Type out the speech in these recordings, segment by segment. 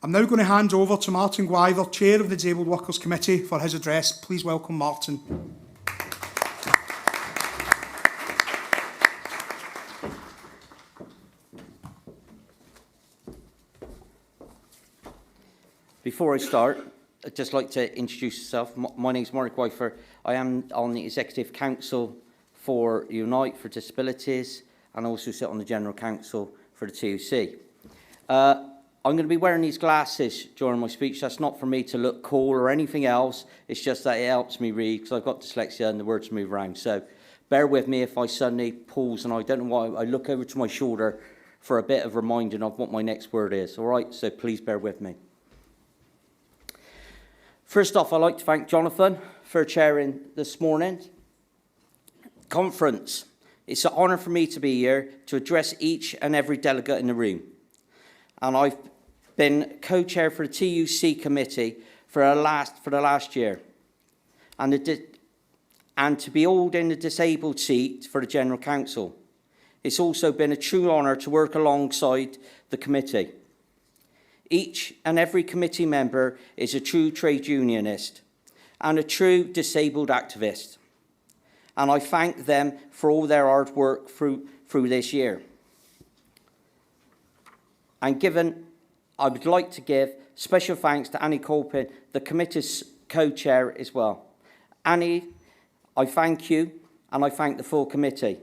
I'm now going to hand over to Martin Gwyther, Chair of the Disabled Workers Committee, for his address. Please welcome Martin. Before I start, I'd just like to introduce myself. My name is Martin Gwyther. I am on the Executive Council for Unite for Disabilities and also sit on the General Council for the TUC. I'm going to be wearing these glasses during my speech. That's not for me to look cool or anything else. It's just that it helps me read because I've got dyslexia and the words move around. So bear with me if I suddenly pause and I don't know why I look over to my shoulder for a bit of reminding of what my next word is. All right, so please bear with me. First off, I'd like to thank Jonathan for chairing this morning's conference. It's an honour for me to be here to address each and every delegate in the room. And I've been co-chair for the TUC committee for the last year. And to be holding the disabled seat for the General Council. It's also been a true honour to work alongside the committee. Each and every committee member is a true trade unionist and a true disabled activist. And I thank them for all their hard work through this year. And I would like to give special thanks to Annie Colpin, the committee's co-chair as well. Annie, I thank you and I thank the full committee.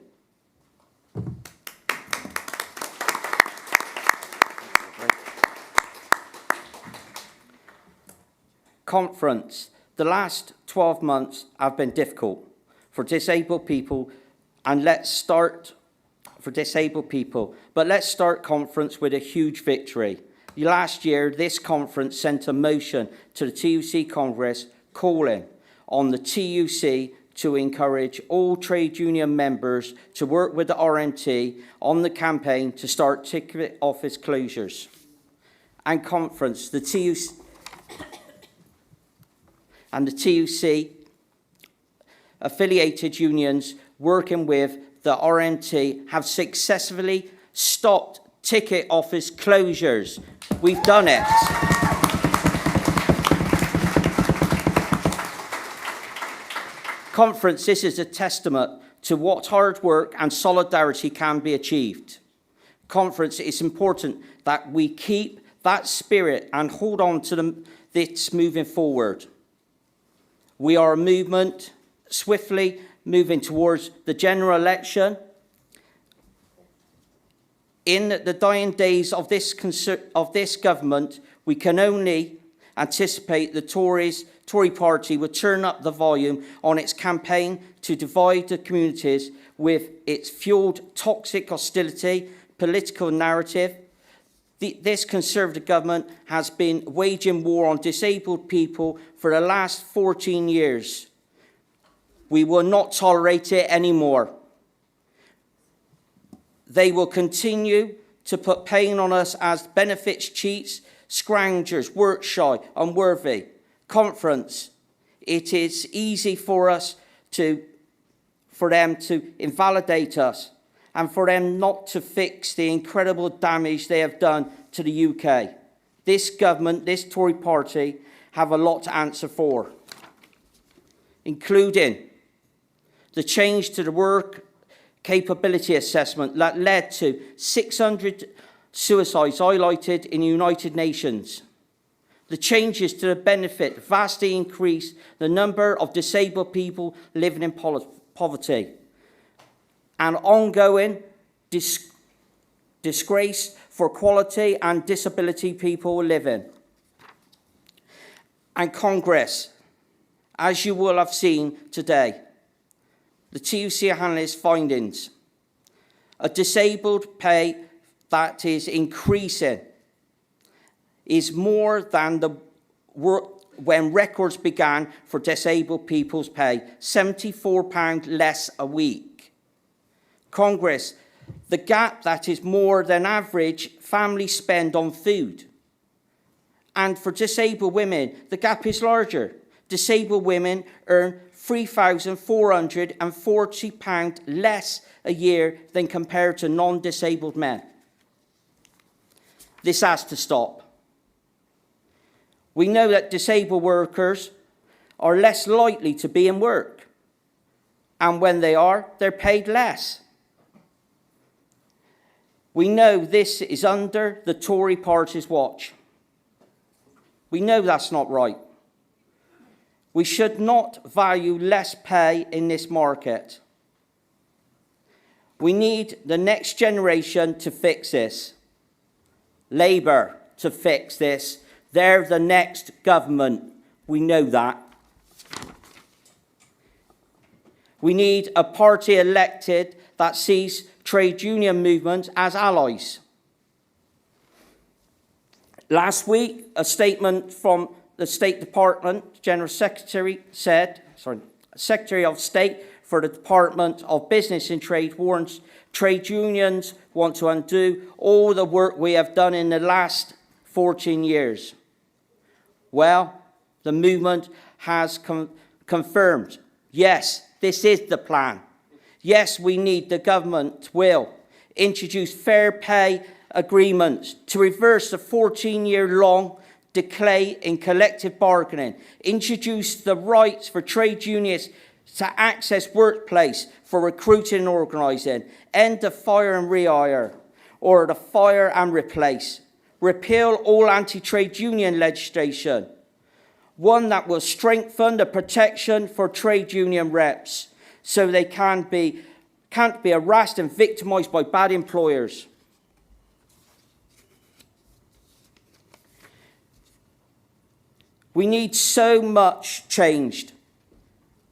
Conference. The last 12 months have been difficult for disabled people, and let's start conference with a huge victory. Last year, this conference sent a motion to the TUC Congress calling on the TUC to encourage all trade union members to work with the RMT on the campaign to start ticket office closures. And conference, the TUC affiliated unions working with the RMT have successfully stopped ticket office closures. We've done it. Conference, this is a testament to what hard work and solidarity can be achieved. Conference, it's important that we keep that spirit and hold on to this moving forward. We are a movement swiftly moving towards the general election. In the dying days of this government, we can only anticipate the Tory party will turn up the volume on its campaign to divide the communities with its fueled toxic hostility, political narrative. This Conservative government has been waging war on disabled people for the last 14 years. We will not tolerate it anymore. They will continue to put pain on us as benefits cheats, scroungers, work shy, unworthy. Conference, it is easy for them to invalidate us and for them not to fix the incredible damage they have done to the UK. This government, this Tory party, have a lot to answer for, including the change to the work capability assessment that led to 600 suicides highlighted in the United Nations. The changes to the benefit vastly increased the number of disabled people living in poverty. And ongoing disgrace for quality and disability people living. And Congress, as you will have seen today, the TUC analyst findings, a disabled pay that is increasing is more than when records began for disabled people's pay, £74 less a week. Congress, the gap that is more than average family spend on food. And for disabled women, the gap is larger. Disabled women earn £3,440 less a year than compared to non-disabled men. This has to stop. We know that disabled workers are less likely to be in work. And when they are, they're paid less. We know this is under the Tory party's watch. We know that's not right. We should not value less pay in this market. We need the next generation to fix this. Labour to fix this. They're the next government. We know that. We need a party elected that sees trade union movements as allies. Last week, a statement from the State Department, General Secretary Secretary of State for the Department of Business and Trade warns trade unions want to undo all the work we have done in the last 14 years. Well, the movement has confirmed, yes, this is the plan. Yes, we need the government will introduce fair pay agreements to reverse the 14-year-long decay in collective bargaining, introduce the rights for trade unions to access workplace for recruiting and organising, end the fire and rehire, or the fire and replace, repeal all anti-trade union legislation, one that will strengthen the protection for trade union reps so they can't be harassed and victimised by bad employers. We need so much changed.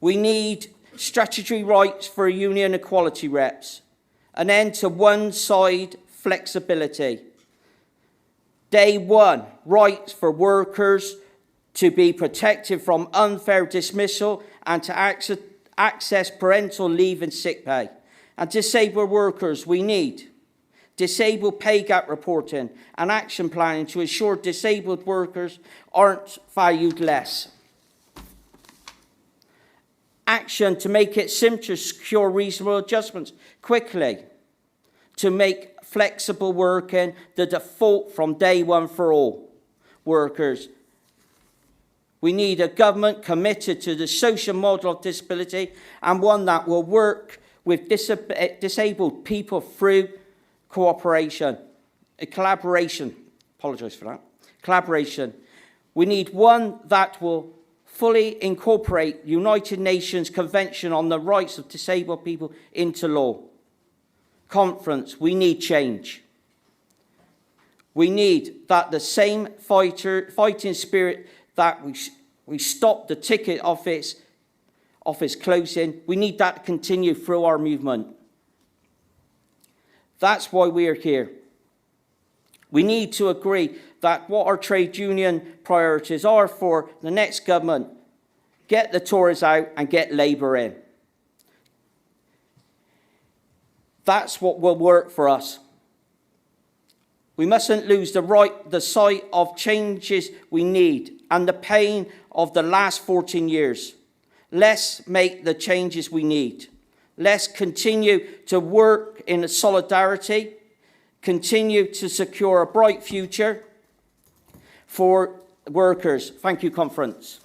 We need statutory rights for union equality reps, an end to one-side flexibility. Day one, rights for workers to be protected from unfair dismissal and to access parental leave and sick pay. And disabled workers, we need disabled pay gap reporting and action planning to ensure disabled workers aren't valued less. Action to make it simpler to secure reasonable adjustments quickly, to make flexible working the default from day one for all workers. We need a government committed to the social model of disability and one that will work with disabled people through collaboration. We need one that will fully incorporate United Nations Convention on the Rights of Disabled People into law. Conference, we need change. We need that the same fighting spirit that we stop the ticket office closing, we need that to continue through our movement. That's why we are here. We need to agree that what our trade union priorities are for the next government. Get the Tories out and get Labour in. That's what will work for us. We mustn't lose the sight of changes we need and the pain of the last 14 years. Let's make the changes we need. Let's continue to work in solidarity, continue to secure a bright future for workers. Thank you, Conference.